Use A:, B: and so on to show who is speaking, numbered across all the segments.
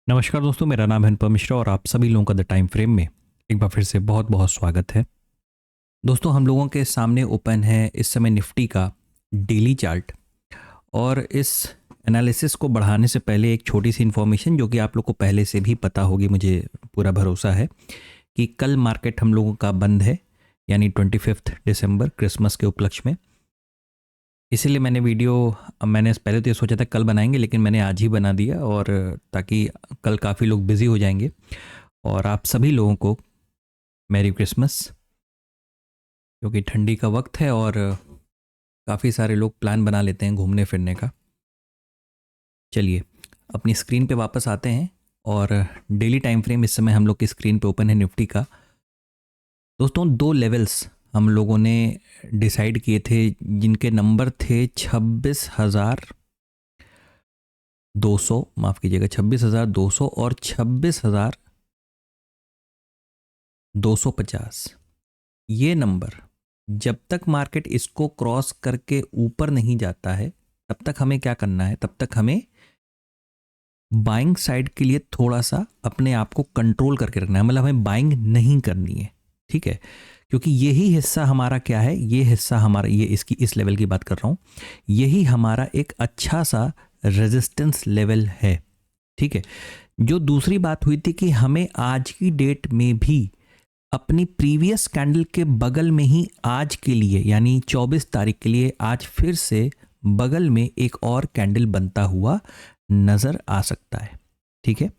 A: नमस्कार दोस्तों, मेरा नाम है अनुपम मिश्रा और आप सभी लोगों का द टाइम फ्रेम में एक बार फिर से बहुत बहुत स्वागत है। दोस्तों, हम लोगों के सामने ओपन है इस समय निफ्टी का डेली चार्ट। और इस एनालिसिस को बढ़ाने से पहले एक छोटी सी इन्फॉर्मेशन जो कि आप लोग को पहले से भी पता होगी, मुझे पूरा भरोसा है कि कल मार्केट हम लोगों का बंद है, यानी 25 दिसंबर क्रिसमस के उपलक्ष्य में। इसीलिए मैंने पहले तो ये सोचा था कल बनाएंगे, लेकिन मैंने आज ही बना दिया, और ताकि कल काफ़ी लोग बिजी हो जाएंगे। और आप सभी लोगों को मैरी क्रिसमस, क्योंकि ठंडी का वक्त है और काफ़ी सारे लोग प्लान बना लेते हैं घूमने फिरने का। चलिए अपनी स्क्रीन पे वापस आते हैं और डेली टाइम फ्रेम इस समय हम लोग की स्क्रीन पे ओपन है निफ्टी का। दोस्तों, 2 लेवल्स हम लोगों ने डिसाइड किए थे जिनके नंबर थे 26,200, माफ़ कीजिएगा 26,200 और 26,250। ये नंबर जब तक मार्केट इसको क्रॉस करके ऊपर नहीं जाता है तब तक हमें क्या करना है, तब तक हमें बाइंग साइड के लिए थोड़ा सा अपने आप को कंट्रोल करके रखना है। मतलब हमें बाइंग नहीं करनी है, ठीक है, क्योंकि यही हिस्सा हमारा क्या है, ये हिस्सा हमारा, ये इसकी इस लेवल की बात कर रहा हूँ, यही हमारा एक अच्छा सा रेजिस्टेंस लेवल है, ठीक है। जो दूसरी बात हुई थी कि हमें आज की डेट में भी अपनी प्रीवियस कैंडल के बगल में ही आज के लिए, यानी 24 तारीख के लिए आज फिर से बगल में एक और कैंडल बनता हुआ नजर आ सकता है, ठीक है।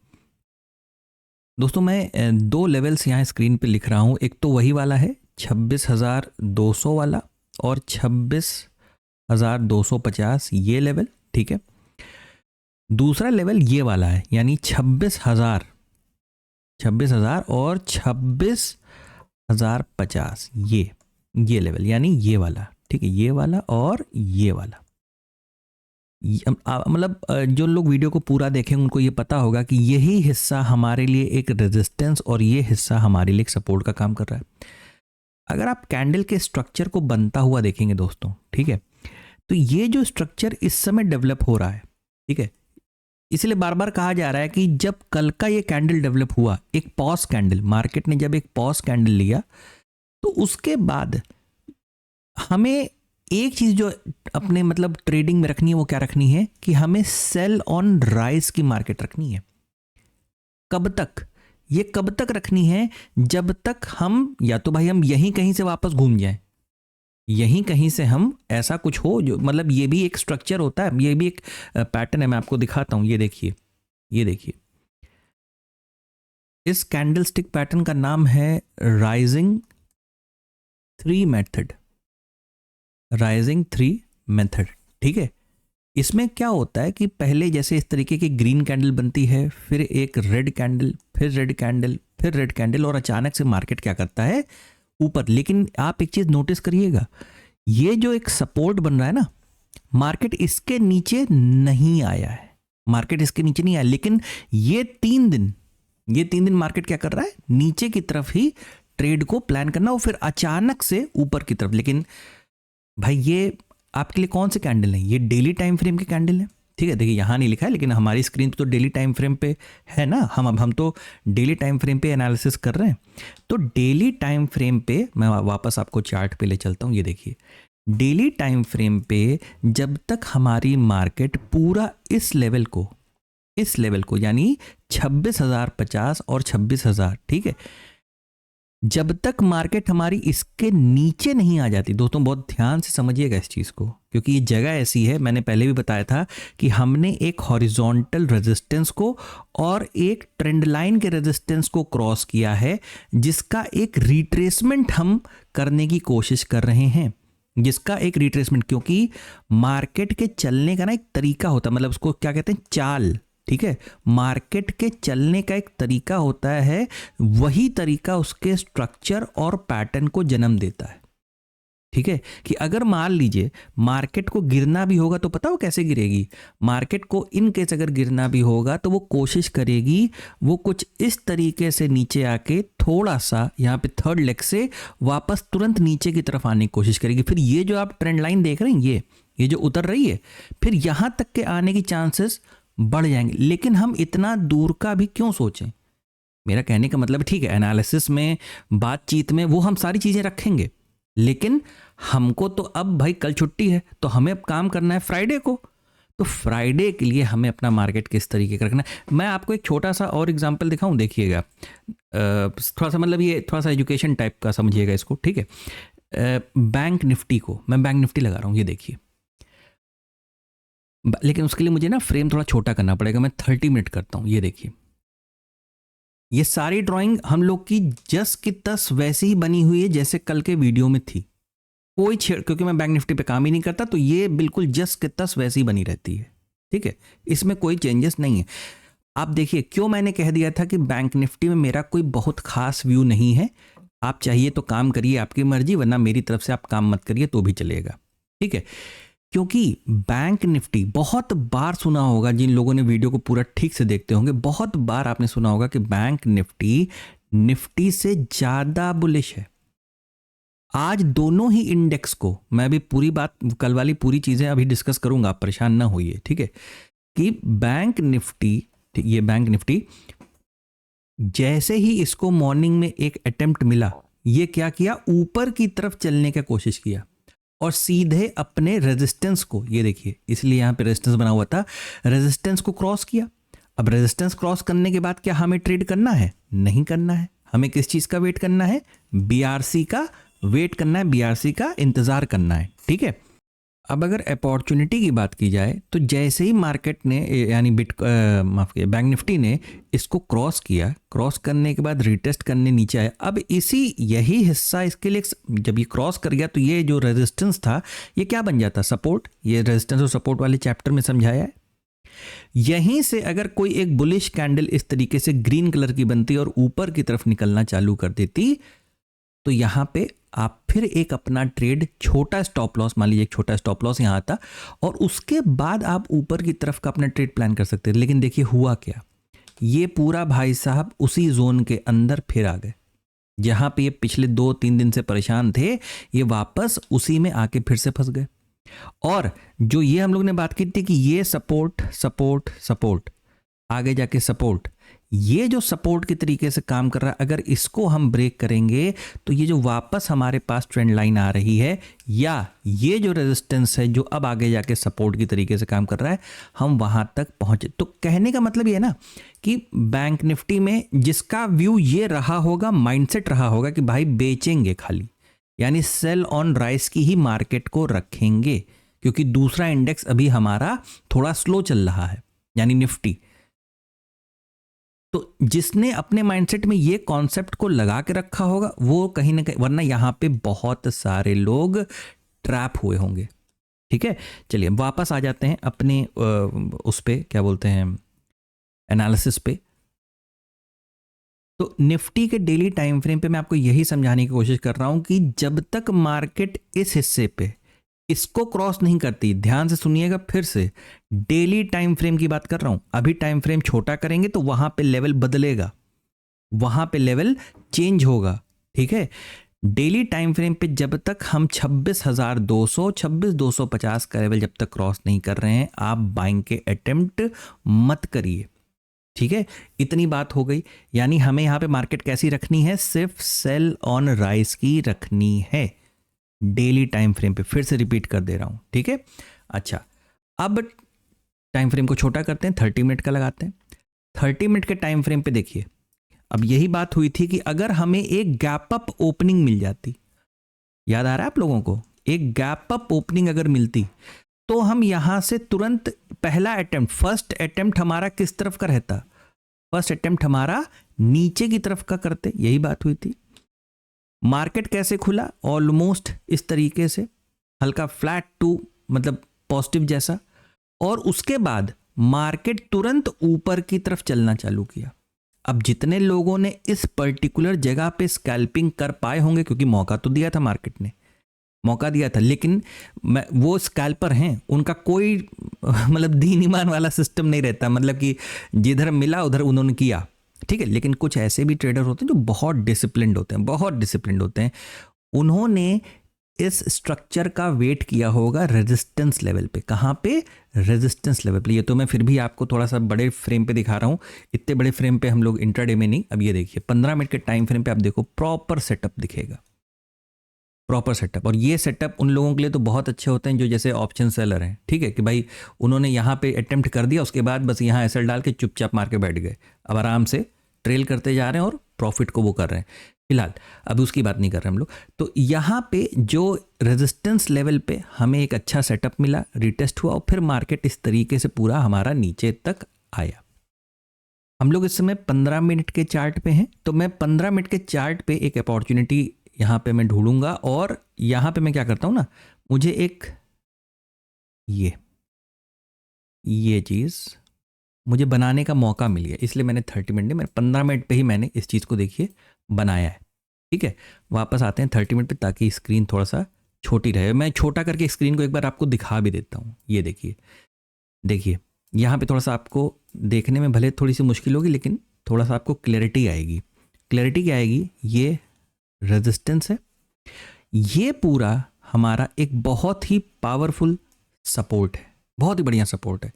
A: दोस्तों, मैं 2 लेवल्स यहाँ स्क्रीन पे लिख रहा हूँ। एक तो वही वाला है 26,200 वाला और 26,250 ये लेवल, ठीक है। दूसरा लेवल ये वाला है, यानी 26,000 और 26,050 ये लेवल, यानी ये वाला, ठीक है, ये वाला और ये वाला। मतलब जो लोग वीडियो को पूरा देखेंगे उनको ये पता होगा कि यही हिस्सा हमारे लिए एक रेजिस्टेंस और ये हिस्सा हमारे लिए एक सपोर्ट का काम कर रहा है। अगर आप कैंडल के स्ट्रक्चर को बनता हुआ देखेंगे दोस्तों, ठीक है, तो ये जो स्ट्रक्चर इस समय डेवलप हो रहा है, ठीक है, इसलिए बार बार कहा जा रहा है कि जब कल का ये कैंडल डेवलप हुआ, एक पॉज कैंडल, मार्केट ने जब एक पॉज कैंडल लिया, तो उसके बाद हमें एक चीज जो अपने मतलब ट्रेडिंग में रखनी है, वो क्या रखनी है कि हमें सेल ऑन राइज की मार्केट रखनी है। कब तक? ये कब तक रखनी है? जब तक हम, या तो भाई हम यहीं कहीं से वापस घूम जाएं, यहीं कहीं से हम ऐसा कुछ हो जो, मतलब ये भी एक स्ट्रक्चर होता है, ये भी एक पैटर्न है। मैं आपको दिखाता हूं, ये देखिए, ये देखिए, इस कैंडलस्टिक पैटर्न का नाम है राइजिंग 3 मेथड, राइजिंग 3 मेथड, ठीक है। इसमें क्या होता है कि पहले जैसे इस तरीके की ग्रीन कैंडल बनती है, फिर एक रेड कैंडल, फिर रेड कैंडल, फिर रेड कैंडल, और अचानक से मार्केट क्या करता है, ऊपर। लेकिन आप एक चीज नोटिस करिएगा, ये जो एक सपोर्ट बन रहा है ना, मार्केट इसके नीचे नहीं आया है, मार्केट इसके नीचे नहीं आया, लेकिन ये 3 दिन मार्केट क्या कर रहा है, नीचे की तरफ ही ट्रेड को प्लान करना, और फिर अचानक से ऊपर की तरफ। लेकिन भाई ये आपके लिए कौन से कैंडल है? ये डेली टाइम फ्रेम के कैंडल है, ठीक है। देखिए यहाँ नहीं लिखा है, लेकिन हमारी स्क्रीन पे तो डेली टाइम फ्रेम पे है ना, हम तो डेली टाइम फ्रेम पे एनालिसिस कर रहे हैं। तो डेली टाइम फ्रेम पे मैं वापस आपको चार्ट पे ले चलता हूँ। ये देखिए, डेली टाइम फ्रेम पे जब तक हमारी मार्केट पूरा इस लेवल को यानी 26,050 और 26,000, ठीक है, जब तक मार्केट हमारी इसके नीचे नहीं आ जाती, दोस्तों बहुत ध्यान से समझिएगा इस चीज़ को, क्योंकि ये जगह ऐसी है, मैंने पहले भी बताया था कि हमने एक हॉरिजॉन्टल रेजिस्टेंस को और एक ट्रेंड लाइन के रेजिस्टेंस को क्रॉस किया है, जिसका एक रिट्रेसमेंट हम करने की कोशिश कर रहे हैं, क्योंकि मार्केट के चलने का ना एक तरीका होता है, मतलब उसको क्या कहते हैं, चाल, ठीक है। मार्केट के चलने का एक तरीका होता है, वही तरीका उसके स्ट्रक्चर और पैटर्न को जन्म देता है, ठीक है। कि अगर मान लीजिए मार्केट को गिरना भी होगा तो पता हो कैसे गिरेगी, मार्केट को इन केस अगर गिरना भी होगा तो वो कोशिश करेगी, वो कुछ इस तरीके से नीचे आके थोड़ा सा यहाँ पे थर्ड लेग से वापस तुरंत नीचे की तरफ आने की कोशिश करेगी। फिर ये जो आप ट्रेंड लाइन देख रहे हैं, ये जो उतर रही है, फिर यहाँ तक के आने की चांसेस बढ़ जाएंगे। लेकिन हम इतना दूर का भी क्यों सोचें? मेरा कहने का मतलब ठीक है, एनालिसिस में, बातचीत में वो हम सारी चीज़ें रखेंगे, लेकिन हमको तो अब भाई कल छुट्टी है, तो हमें अब काम करना है फ्राइडे को। तो फ्राइडे के लिए हमें अपना मार्केट किस तरीके का रखना है। मैं आपको एक छोटा सा और एग्जांपल दिखाऊं, देखिएगा, थोड़ा सा मतलब ये थोड़ा सा एजुकेशन टाइप का समझिएगा इसको, ठीक है। बैंक निफ्टी को, मैं बैंक निफ्टी लगा रहा हूँ, ये देखिए। लेकिन उसके लिए मुझे ना फ्रेम थोड़ा छोटा करना पड़ेगा, मैं 30 मिनट करता हूँ। ये देखिए, ये सारी ड्राइंग हम लोग की जस की तस वैसे ही बनी हुई है जैसे कल के वीडियो में थी। कोई छेड़, क्योंकि मैं बैंक निफ्टी पे काम ही नहीं करता, तो ये बिल्कुल जस की तस वैसी ही बनी रहती है, ठीक है। इसमें कोई चेंजेस नहीं है। आप देखिए, क्यों मैंने कह दिया था कि बैंक निफ्टी में मेरा कोई बहुत खास व्यू नहीं है। आप चाहिए तो काम करिए, आपकी मर्जी, वरना मेरी तरफ से आप काम मत करिए तो भी चलेगा, ठीक है। क्योंकि बैंक निफ्टी, बहुत बार सुना होगा, जिन लोगों ने वीडियो को पूरा ठीक से देखते होंगे, बहुत बार आपने सुना होगा कि बैंक निफ्टी निफ्टी से ज्यादा बुलिश है। आज दोनों ही इंडेक्स को, मैं अभी पूरी बात, कल वाली पूरी चीजें अभी डिस्कस करूंगा, आप परेशान ना होइए, ठीक है। कि बैंक निफ्टी, ये बैंक निफ्टी जैसे ही इसको मॉर्निंग में एक अटेम्प्ट मिला, ये क्या किया, ऊपर की तरफ चलने की कोशिश किया और सीधे अपने रेजिस्टेंस को, ये देखिए, इसलिए यहां पे रेजिस्टेंस बना हुआ था, रेजिस्टेंस को क्रॉस किया। अब रेजिस्टेंस क्रॉस करने के बाद क्या हमें ट्रेड करना है? नहीं करना है। हमें किस चीज का वेट करना है? बीआरसी का वेट करना है, बीआरसी का इंतजार करना है, ठीक है। अब अगर अपॉर्चुनिटी की बात की जाए, तो जैसे ही मार्केट ने, यानी माफ किया, बैंक निफ्टी ने इसको क्रॉस किया, क्रॉस करने के बाद रिटेस्ट करने नीचे आया। अब यही हिस्सा इसके लिए, जब ये क्रॉस कर गया तो ये जो रेजिस्टेंस था, ये क्या बन जाता? सपोर्ट। ये रेजिस्टेंस और सपोर्ट वाले चैप्टर में समझाया है। यहीं से अगर कोई एक बुलिश कैंडल इस तरीके से ग्रीन कलर की बनती और ऊपर की तरफ निकलना चालू कर देती, तो यहां पे आप फिर एक अपना ट्रेड, छोटा स्टॉप लॉस, मान लीजिए एक छोटा स्टॉप लॉस यहां आता, और उसके बाद आप ऊपर की तरफ का अपना ट्रेड प्लान कर सकते हैं। लेकिन देखिए हुआ क्या, ये पूरा भाई साहब उसी जोन के अंदर फिर आ गए, जहां पे ये पिछले 2-3 दिन से परेशान थे, ये वापस उसी में आके फिर से फंस गए। और जो ये हम लोग ने बात की थी कि ये सपोर्ट सपोर्ट सपोर्ट, आगे जाके सपोर्ट, ये जो सपोर्ट के तरीके से काम कर रहा है, अगर इसको हम ब्रेक करेंगे तो ये जो वापस हमारे पास ट्रेंड लाइन आ रही है, या ये जो रेजिस्टेंस है जो अब आगे जाके सपोर्ट की तरीके से काम कर रहा है, हम वहां तक पहुंचे। तो कहने का मतलब ये है ना कि बैंक निफ्टी में जिसका व्यू ये रहा होगा, माइंडसेट रहा होगा कि भाई बेचेंगे खाली, यानी सेल ऑन राइस की ही मार्केट को रखेंगे, क्योंकि दूसरा इंडेक्स अभी हमारा थोड़ा स्लो चल रहा है, यानी निफ्टी। तो जिसने अपने माइंडसेट में ये कॉन्सेप्ट को लगा के रखा होगा, वो कहीं ना कहीं, वरना यहां पे बहुत सारे लोग ट्रैप हुए होंगे, ठीक है। चलिए वापस आ जाते हैं अपने उस पे, क्या बोलते हैं, एनालिसिस पे। तो निफ्टी के डेली टाइम फ्रेम पे मैं आपको यही समझाने की कोशिश कर रहा हूं कि जब तक मार्केट इस हिस्से पे इसको क्रॉस नहीं करती, ध्यान से सुनिएगा, फिर से डेली टाइम फ्रेम की बात कर रहा हूं, अभी टाइम फ्रेम छोटा करेंगे तो वहां पे लेवल बदलेगा, वहां पे लेवल चेंज होगा, ठीक है। डेली टाइम फ्रेम पे जब तक हम 26,200 26,250 का लेवल जब तक क्रॉस नहीं कर रहे हैं, आप बाइंग के अटेम्प्ट मत करिए, ठीक है। इतनी बात हो गई। यानी हमें यहां पे मार्केट कैसी रखनी है? सिर्फ सेल ऑन राइस की रखनी है, डेली टाइम फ्रेम पे। फिर से रिपीट कर दे रहा हूं, ठीक है। अच्छा, अब टाइम फ्रेम को छोटा करते हैं, 30 मिनट का लगाते हैं। 30 मिनट के टाइम फ्रेम पे देखिए, अब यही बात हुई थी कि अगर हमें एक गैप अप ओपनिंग मिल जाती, याद आ रहा है आप लोगों को, एक गैप अप ओपनिंग अगर मिलती, तो हम यहां से तुरंत पहला अटेम्प्ट, फर्स्ट अटेम्प्ट हमारा किस तरफ का रहता? फर्स्ट अटेम्प्ट हमारा नीचे की तरफ का करते। यही बात हुई थी। मार्केट कैसे खुला? ऑलमोस्ट इस तरीके से, हल्का फ्लैट टू मतलब पॉजिटिव जैसा, और उसके बाद मार्केट तुरंत ऊपर की तरफ चलना चालू किया। अब जितने लोगों ने इस पर्टिकुलर जगह पे स्कैल्पिंग कर पाए होंगे, क्योंकि मौका तो दिया था, मार्केट ने मौका दिया था, लेकिन वो स्कैल्पर हैं, उनका कोई मतलब दीन ईमान वाला सिस्टम नहीं रहता, मतलब कि जिधर मिला उधर उन्होंने किया, ठीक है। लेकिन कुछ ऐसे भी ट्रेडर होते हैं जो बहुत डिसिप्लिन्ड होते हैं, बहुत डिसिप्लिन्ड होते हैं। उन्होंने इस स्ट्रक्चर का वेट किया होगा रेजिस्टेंस लेवल पे। कहाँ पे? रेजिस्टेंस लेवल पे। ये तो मैं फिर भी आपको थोड़ा सा बड़े फ्रेम पे दिखा रहा हूँ, इतने बड़े फ्रेम पे हम लोग इंट्राडे में नहीं। अब ये देखिए 15 मिनट के टाइम फ्रेम पे आप देखो प्रॉपर सेटअप दिखेगा, प्रॉपर सेटअप। और ये सेटअप उन लोगों के लिए तो बहुत अच्छे होते हैं जो जैसे ऑप्शन सेलर हैं, ठीक है, कि भाई उन्होंने यहाँ पे अटेम्प्ट कर दिया, उसके बाद बस यहाँ एसएल डाल के चुपचाप मार के बैठ गए, अब आराम से ट्रेल करते जा रहे हैं और प्रॉफिट को वो कर रहे हैं फिलहाल। अब उसकी बात नहीं कर रहे हम लोग। तो यहाँ पे जो रेजिस्टेंस लेवल पे हमें एक अच्छा सेटअप मिला, रिटेस्ट हुआ और फिर मार्केट इस तरीके से पूरा हमारा नीचे तक आया। हम लोग इस समय 15 मिनट के चार्ट पे हैं, तो मैं 15 मिनट के चार्ट पे एक अपॉर्चुनिटी यहाँ पे मैं ढूंढूंगा और यहाँ पे मैं क्या करता हूँ ना, मुझे एक ये चीज़ मुझे बनाने का मौका मिल गया, इसलिए मैंने 30 मिनट नहीं, मैंने 15 मिनट पे ही मैंने इस चीज़ को देखिए बनाया है। ठीक है, वापस आते हैं 30 मिनट पे ताकि स्क्रीन थोड़ा सा छोटी रहे। मैं छोटा करके स्क्रीन को एक बार आपको दिखा भी देता हूँ। ये देखिए यहाँ पे थोड़ा सा आपको देखने में भले थोड़ी सी मुश्किल होगी, लेकिन थोड़ा सा आपको क्लैरिटी आएगी। क्लैरिटी क्या आएगी? ये रेजिस्टेंस है, ये पूरा हमारा एक बहुत ही पावरफुल सपोर्ट है, बहुत ही बढ़िया सपोर्ट है।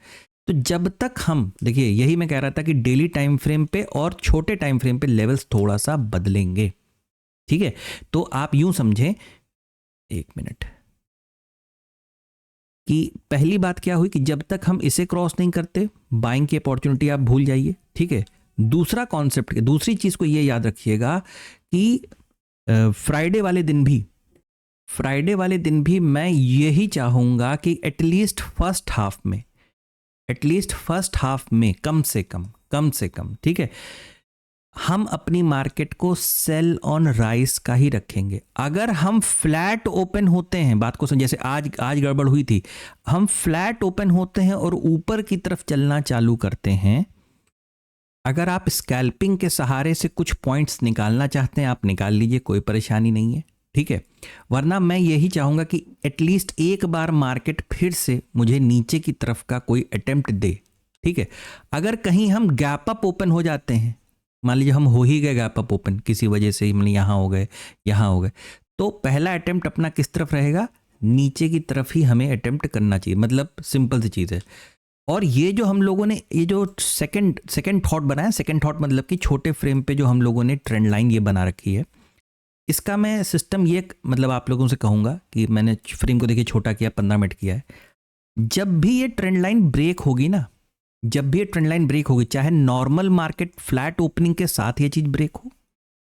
A: तो जब तक हम देखिए, यही मैं कह रहा था कि डेली टाइम फ्रेम पे और छोटे टाइम फ्रेम पे लेवल्स थोड़ा सा बदलेंगे। ठीक है, तो आप यूं समझें, एक मिनट, कि पहली बात क्या हुई कि जब तक हम इसे क्रॉस नहीं करते बाइंग की अपॉर्चुनिटी आप भूल जाइए। ठीक है, दूसरा कॉन्सेप्ट, दूसरी चीज को ये याद रखिएगा कि फ्राइडे वाले दिन भी मैं यही चाहूंगा कि एटलीस्ट फर्स्ट हाफ में कम से कम, ठीक है, हम अपनी मार्केट को सेल ऑन राइस का ही रखेंगे। अगर हम फ्लैट ओपन होते हैं, बात को समझ, जैसे आज गड़बड़ हुई थी, हम फ्लैट ओपन होते हैं और ऊपर की तरफ चलना चालू करते हैं, अगर आप स्कैल्पिंग के सहारे से कुछ पॉइंट्स निकालना चाहते हैं आप निकाल लीजिए, कोई परेशानी नहीं है। ठीक है, वरना मैं यही चाहूंगा कि एटलीस्ट एक बार मार्केट फिर से मुझे नीचे की तरफ का कोई अटेम्प्ट दे। ठीक है, अगर कहीं हम गैप अप ओपन हो जाते हैं, मान लीजिए हम हो ही गए गैप अप ओपन किसी वजह से, मतलब यहाँ हो गए, तो पहला अटेम्प्ट अपना किस तरफ रहेगा? नीचे की तरफ ही हमें अटेम्प्ट करना चाहिए। मतलब सिंपल सी चीज़ है। और ये जो हम लोगों ने ये जो सेकंड थॉट बनाया, सेकंड थॉट मतलब कि छोटे फ्रेम पे जो हम लोगों ने ट्रेंड लाइन ये बना रखी है, इसका मैं सिस्टम ये मतलब आप लोगों से कहूँगा कि मैंने फ्रेम को देखिए छोटा किया, 15 मिनट किया है। जब भी ये ट्रेंड लाइन ब्रेक होगी ना, चाहे नॉर्मल मार्केट फ्लैट ओपनिंग के साथ ये चीज़ ब्रेक हो,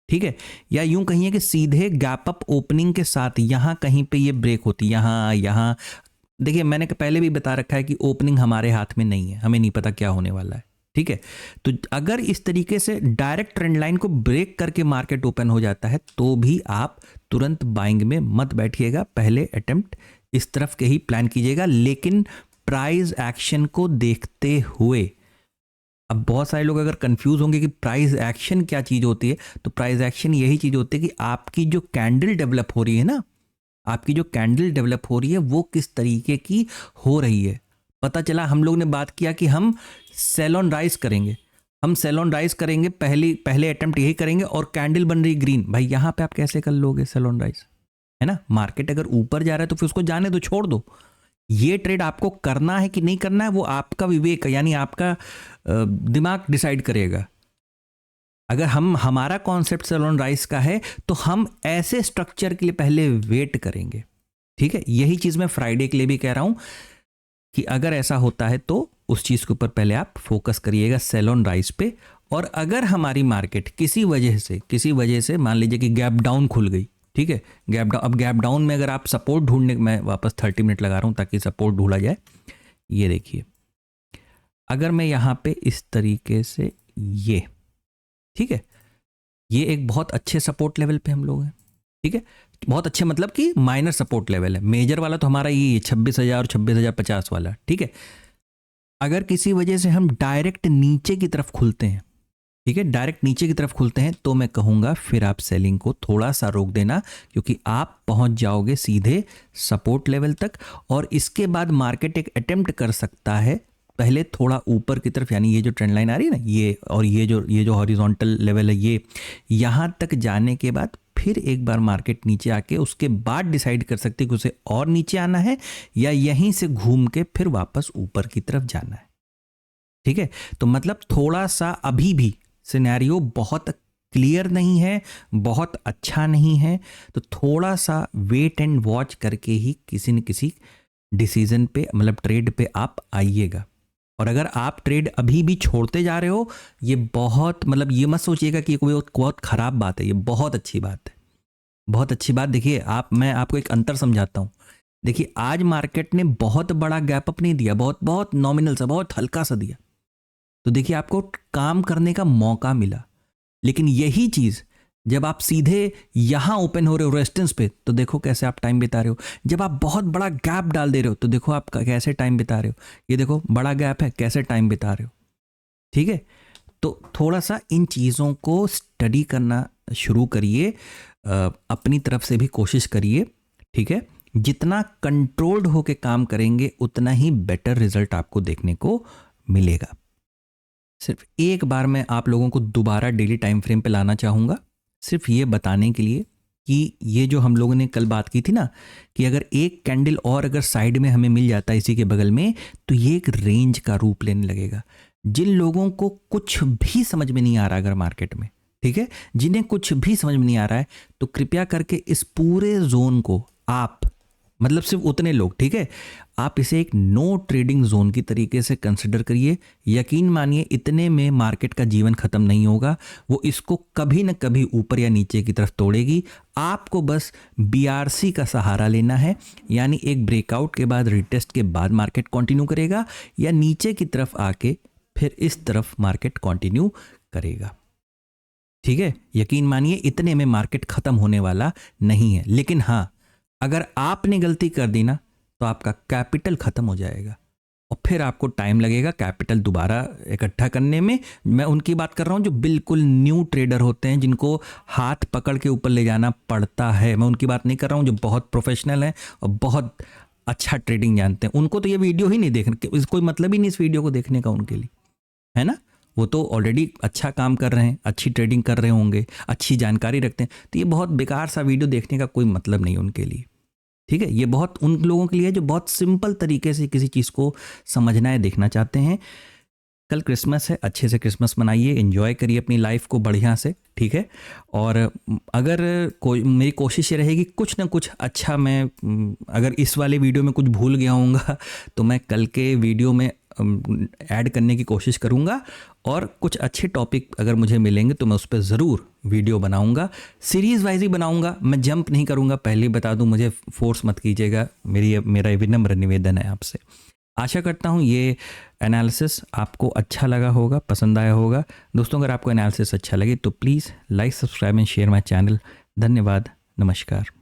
A: ठीक है, या यूं कहिए कि सीधे गैप अप ओपनिंग के साथ यहाँ कहीं पे ये ब्रेक होती, यहाँ देखिए, मैंने पहले भी बता रखा है कि ओपनिंग हमारे हाथ में नहीं है, हमें नहीं पता क्या होने वाला है। ठीक है, तो अगर इस तरीके से डायरेक्ट ट्रेंड लाइन को ब्रेक करके मार्केट ओपन हो जाता है तो भी आप तुरंत बाइंग में मत बैठिएगा, पहले अटेम्प्ट इस तरफ के ही प्लान कीजिएगा, लेकिन प्राइस एक्शन को देखते हुए। अब बहुत सारे लोग अगर कंफ्यूज होंगे कि प्राइस एक्शन क्या चीज़ होती है, तो प्राइस एक्शन यही चीज़ होती है कि आपकी जो कैंडल डेवलप हो रही है ना, वो किस तरीके की हो रही है। पता चला हम लोग ने बात किया कि हम सेल ऑन राइज करेंगे, पहले अटेम्प्ट यही करेंगे और कैंडल बन रही ग्रीन। भाई यहाँ पे आप कैसे कर लोगे सेल ऑन राइज, है ना? मार्केट अगर ऊपर जा रहा है तो फिर उसको जाने दो, छोड़ दो। ये ट्रेड आपको करना है कि नहीं करना है वो आपका विवेक, यानी आपका दिमाग डिसाइड करेगा। अगर हमारा कॉन्सेप्ट सेल ऑन राइज का है तो हम ऐसे स्ट्रक्चर के लिए पहले वेट करेंगे। ठीक है, यही चीज मैं फ्राइडे के लिए भी कह रहा हूं कि अगर ऐसा होता है तो उस चीज के ऊपर पहले आप फोकस करिएगा, सेल ऑन राइज पे। और अगर हमारी मार्केट किसी वजह से मान लीजिए कि गैप डाउन खुल गई, ठीक है, गैप डाउन में अगर आप सपोर्ट ढूंढने, मैं वापस 30 मिनट लगा रहा हूं ताकि सपोर्ट ढूंढा जाए। ये देखिए, अगर मैं यहाँ पे इस तरीके से ये, ठीक है, ये एक बहुत अच्छे सपोर्ट लेवल पे हम लोग हैं। ठीक है, बहुत अच्छे मतलब कि माइनर सपोर्ट लेवल है। मेजर वाला तो हमारा ये 26,000 और 26,050 वाला। ठीक है, अगर किसी वजह से हम डायरेक्ट नीचे की तरफ खुलते हैं, ठीक है, डायरेक्ट नीचे की तरफ खुलते हैं, तो मैं कहूंगा फिर आप सेलिंग को थोड़ा सा रोक देना, क्योंकि आप पहुंच जाओगे सीधे सपोर्ट लेवल तक। और इसके बाद मार्केट एक अटेम्प्ट कर सकता है पहले थोड़ा ऊपर की तरफ, यानी ये जो ट्रेंड लाइन आ रही है ना, ये और ये जो हॉरिजॉन्टल लेवल है, ये यहाँ तक जाने के बाद फिर एक बार मार्केट नीचे आके उसके बाद डिसाइड कर सकते कि उसे और नीचे आना है या यहीं से घूम के फिर वापस ऊपर की तरफ जाना है। ठीक है, तो मतलब थोड़ा सा अभी भी सिनेरियो बहुत क्लियर नहीं है, बहुत अच्छा नहीं है, तो थोड़ा सा वेट एंड वॉच करके ही किसी न किसी डिसीजन पे मतलब ट्रेड पे आप आइएगा। और अगर आप ट्रेड अभी भी छोड़ते जा रहे हो, ये बहुत मतलब ये मत सोचिएगा कि कोई बहुत खराब बात है, ये बहुत अच्छी बात है, बहुत अच्छी बात। देखिए मैं आपको एक अंतर समझाता हूँ। देखिए आज मार्केट ने बहुत बड़ा गैप अप नहीं दिया, बहुत बहुत नॉमिनल सा, बहुत हल्का सा दिया, तो देखिए आपको काम करने का मौका मिला। लेकिन यही चीज़ जब आप सीधे यहां ओपन हो रहे हो रेजिस्टेंस पे, तो देखो कैसे आप टाइम बिता रहे हो। जब आप बहुत बड़ा गैप डाल दे रहे हो, तो देखो आप कैसे टाइम बिता रहे हो। ये देखो बड़ा गैप है, कैसे टाइम बिता रहे हो। ठीक है, तो थोड़ा सा इन चीज़ों को स्टडी करना शुरू करिए, अपनी तरफ से भी कोशिश करिए। ठीक है, जितना कंट्रोल्ड होके काम करेंगे उतना ही बेटर रिजल्ट आपको देखने को मिलेगा। सिर्फ एक बार मैं आप लोगों को दोबारा डेली टाइम फ्रेम पे लाना चाहूँगा, सिर्फ ये बताने के लिए कि ये जो हम लोगों ने कल बात की थी ना, कि अगर एक कैंडल और अगर साइड में हमें मिल जाता है इसी के बगल में, तो ये एक रेंज का रूप लेने लगेगा। जिन लोगों को कुछ भी समझ में नहीं आ रहा अगर मार्केट में, ठीक है, जिन्हें कुछ भी समझ में नहीं आ रहा है, तो कृपया करके इस पूरे जोन को आप मतलब सिर्फ उतने लोग, ठीक है, आप इसे एक नो ट्रेडिंग जोन की तरीके से कंसिडर करिए। यकीन मानिए इतने में मार्केट का जीवन खत्म नहीं होगा, वो इसको कभी न कभी ऊपर या नीचे की तरफ तोड़ेगी। आपको बस BRC का सहारा लेना है, यानी एक ब्रेकआउट के बाद रिटेस्ट के बाद मार्केट कंटिन्यू करेगा या नीचे की तरफ आके फिर इस तरफ मार्केट कंटिन्यू करेगा। ठीक है, यकीन मानिए इतने में मार्केट खत्म होने वाला नहीं है। लेकिन हाँ, अगर आपने गलती कर दी ना, तो आपका कैपिटल खत्म हो जाएगा और फिर आपको टाइम लगेगा कैपिटल दोबारा इकट्ठा करने में। मैं उनकी बात कर रहा हूँ जो बिल्कुल न्यू ट्रेडर होते हैं, जिनको हाथ पकड़ के ऊपर ले जाना पड़ता है। मैं उनकी बात नहीं कर रहा हूँ जो बहुत प्रोफेशनल हैं और बहुत अच्छा ट्रेडिंग जानते हैं। उनको तो ये वीडियो ही नहीं देखने, कोई मतलब ही नहीं इस वीडियो को देखने का उनके लिए, है ना। वो तो ऑलरेडी अच्छा काम कर रहे हैं, अच्छी ट्रेडिंग कर रहे होंगे, अच्छी जानकारी रखते हैं, तो ये बहुत बेकार सा वीडियो देखने का कोई मतलब नहीं उनके लिए। ठीक है, ये बहुत उन लोगों के लिए जो बहुत सिंपल तरीके से किसी चीज़ को समझना है, देखना चाहते हैं। कल क्रिसमस है, अच्छे से क्रिसमस मनाइए, एंजॉय करिए अपनी लाइफ को बढ़िया से। ठीक है, और अगर कोई, मेरी कोशिश ये रहेगी कुछ ना कुछ अच्छा, मैं अगर इस वाले वीडियो में कुछ भूल गया होऊंगा तो मैं कल के वीडियो में ऐड करने की कोशिश करूंगा, और कुछ अच्छे टॉपिक अगर मुझे मिलेंगे तो मैं उस पर ज़रूर वीडियो बनाऊंगा। सीरीज़ वाइज ही बनाऊंगा, मैं जंप नहीं करूंगा, पहले बता दूं, मुझे फोर्स मत कीजिएगा, मेरा विनम्र निवेदन है आपसे। आशा करता हूँ ये एनालिसिस आपको अच्छा लगा होगा, पसंद आया होगा। दोस्तों अगर आपको एनालिसिस अच्छा लगे तो please like, subscribe and share my channel. धन्यवाद, नमस्कार।